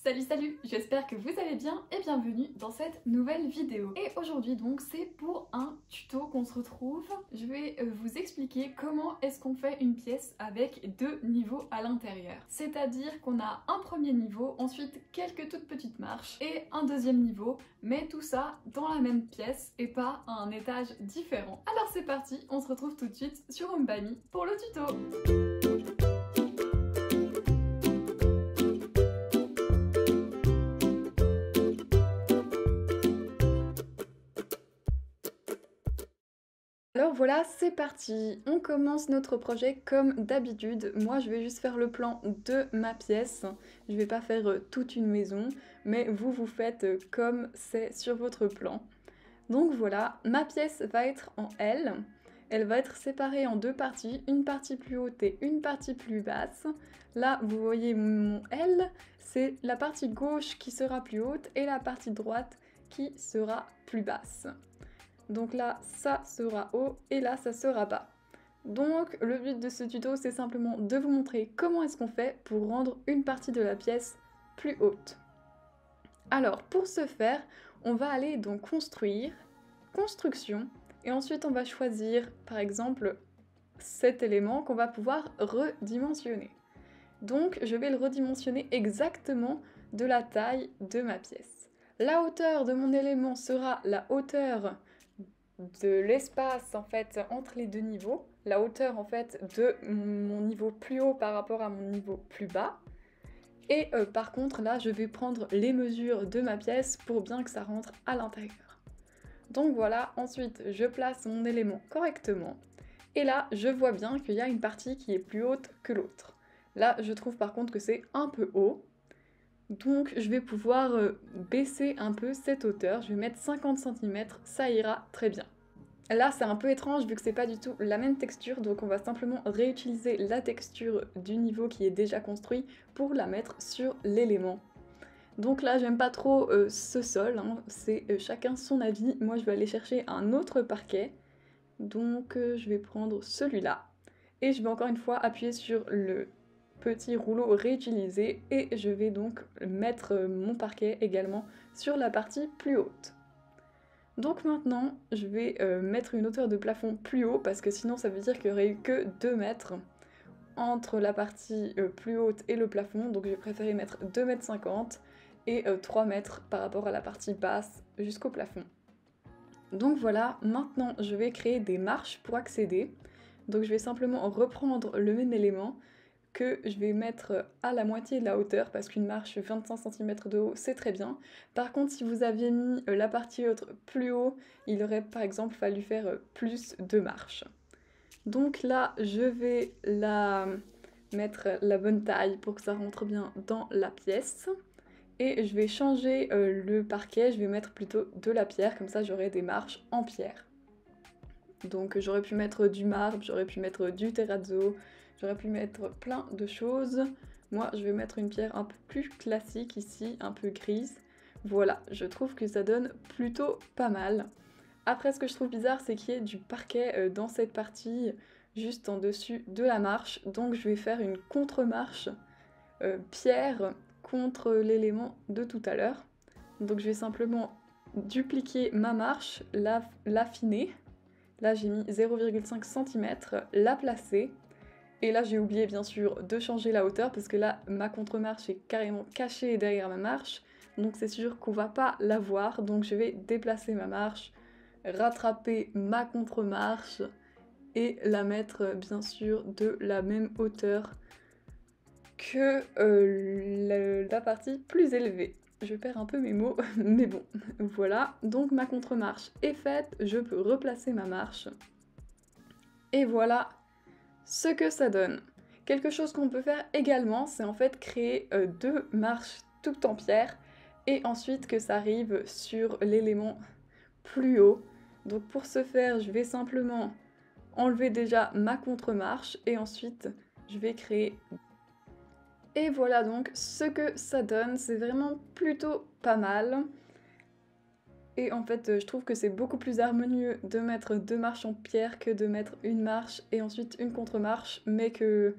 Salut, j'espère que vous allez bien et bienvenue dans cette nouvelle vidéo. Et aujourd'hui donc c'est pour un tuto qu'on se retrouve. Je vais vous expliquer comment est-ce qu'on fait une pièce avec deux niveaux à l'intérieur. C'est-à-dire qu'on a un premier niveau, ensuite quelques toutes petites marches et un deuxième niveau, mais tout ça dans la même pièce et pas à un étage différent. Alors c'est parti, on se retrouve tout de suite sur Umbami pour le tuto. Alors voilà, c'est parti. On commence notre projet comme d'habitude. Moi, je vais juste faire le plan de ma pièce. Je vais pas faire toute une maison, mais vous faites comme c'est sur votre plan. Donc voilà, ma pièce va être en L. Elle va être séparée en deux parties, une partie plus haute et une partie plus basse. Là, vous voyez mon L, c'est la partie gauche qui sera plus haute et la partie droite qui sera plus basse. Donc là, ça sera haut et là, ça sera bas. Donc le but de ce tuto, c'est simplement de vous montrer comment est-ce qu'on fait pour rendre une partie de la pièce plus haute. Alors pour ce faire, on va aller dans construire, construction, et ensuite on va choisir par exemple cet élément qu'on va pouvoir redimensionner. Donc je vais le redimensionner exactement de la taille de ma pièce. La hauteur de mon élément sera la hauteur de l'espace en fait entre les deux niveaux, la hauteur en fait de mon niveau plus haut par rapport à mon niveau plus bas. Et par contre là je vais prendre les mesures de ma pièce pour bien que ça rentre à l'intérieur. Donc voilà, ensuite je place mon élément correctement. Et là je vois bien qu'il y a une partie qui est plus haute que l'autre. Là je trouve par contre que c'est un peu haut. Donc je vais pouvoir baisser un peu cette hauteur, je vais mettre 50 cm, ça ira très bien. Là c'est un peu étrange vu que c'est pas du tout la même texture, donc on va simplement réutiliser la texture du niveau qui est déjà construit pour la mettre sur l'élément. Donc là j'aime pas trop ce sol, hein. C'est chacun son avis, moi je vais aller chercher un autre parquet, donc je vais prendre celui-là, et je vais encore une fois appuyer sur le petit rouleau réutilisé et je vais donc mettre mon parquet également sur la partie plus haute. Donc maintenant je vais mettre une hauteur de plafond plus haut parce que sinon ça veut dire qu'il n'y aurait eu que 2 mètres entre la partie plus haute et le plafond, donc j'ai préféré mettre 2,50 m et 3 mètres par rapport à la partie basse jusqu'au plafond. Donc voilà, maintenant je vais créer des marches pour accéder. Donc je vais simplement reprendre le même élément que je vais mettre à la moitié de la hauteur parce qu'une marche 25 cm de haut c'est très bien. Par contre si vous aviez mis la partie haute plus haut, il aurait par exemple fallu faire plus de marches. Donc là je vais la mettre la bonne taille pour que ça rentre bien dans la pièce. Et je vais changer le parquet, je vais mettre plutôt de la pierre, comme ça j'aurai des marches en pierre. Donc j'aurais pu mettre du marbre, j'aurais pu mettre du terrazzo, j'aurais pu mettre plein de choses. Moi je vais mettre une pierre un peu plus classique ici, un peu grise. Voilà, je trouve que ça donne plutôt pas mal. Après ce que je trouve bizarre c'est qu'il y ait du parquet dans cette partie, juste en dessus de la marche. Donc je vais faire une contre-marche pierre contre l'élément de tout à l'heure. Donc je vais simplement dupliquer ma marche, l'affiner. Là j'ai mis 0,5 cm, la placer. Et là j'ai oublié bien sûr de changer la hauteur parce que là ma contre-marche est carrément cachée derrière ma marche. Donc c'est sûr qu'on va pas la voir. Donc je vais déplacer ma marche, rattraper ma contre-marche et la mettre bien sûr de la même hauteur que la partie plus élevée. Je perds un peu mes mots, mais bon, voilà. Donc ma contre-marche est faite, je peux replacer ma marche. Et voilà ce que ça donne. Quelque chose qu'on peut faire également, c'est en fait créer deux marches toutes en pierre, et ensuite que ça arrive sur l'élément plus haut. Donc pour ce faire, je vais simplement enlever déjà ma contre-marche, et ensuite je vais créer. Et voilà donc ce que ça donne, c'est vraiment plutôt pas mal. Et en fait je trouve que c'est beaucoup plus harmonieux de mettre deux marches en pierre que de mettre une marche et ensuite une contre-marche, mais que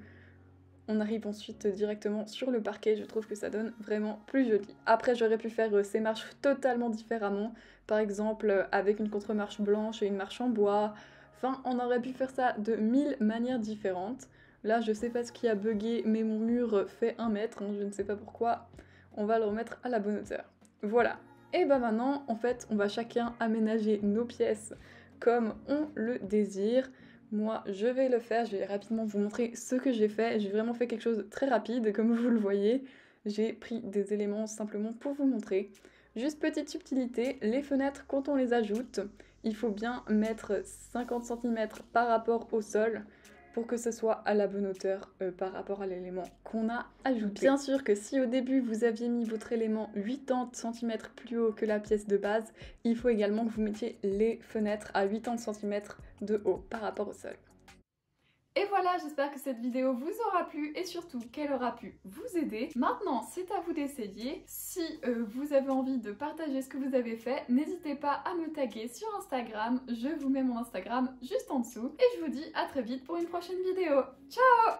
on arrive ensuite directement sur le parquet, je trouve que ça donne vraiment plus joli. Après j'aurais pu faire ces marches totalement différemment, par exemple avec une contre-marche blanche et une marche en bois, enfin on aurait pu faire ça de 1000 manières différentes. Là je sais pas ce qui a bugué mais mon mur fait 1 mètre, hein, je ne sais pas pourquoi, on va le remettre à la bonne hauteur. Voilà. Et bah maintenant en fait on va chacun aménager nos pièces comme on le désire. Moi, je vais le faire, je vais rapidement vous montrer ce que j'ai fait. J'ai vraiment fait quelque chose de très rapide, comme vous le voyez. J'ai pris des éléments simplement pour vous montrer. Juste petite subtilité, les fenêtres, quand on les ajoute, il faut bien mettre 50 cm par rapport au sol pour que ce soit à la bonne hauteur par rapport à l'élément qu'on a ajouté. Bien sûr que si au début vous aviez mis votre élément 80 cm plus haut que la pièce de base, il faut également que vous mettiez les fenêtres à 80 cm de haut par rapport au sol. Et voilà, j'espère que cette vidéo vous aura plu et surtout qu'elle aura pu vous aider. Maintenant, c'est à vous d'essayer. Si vous avez envie de partager ce que vous avez fait, n'hésitez pas à me taguer sur Instagram. Je vous mets mon Instagram juste en dessous. Et je vous dis à très vite pour une prochaine vidéo. Ciao!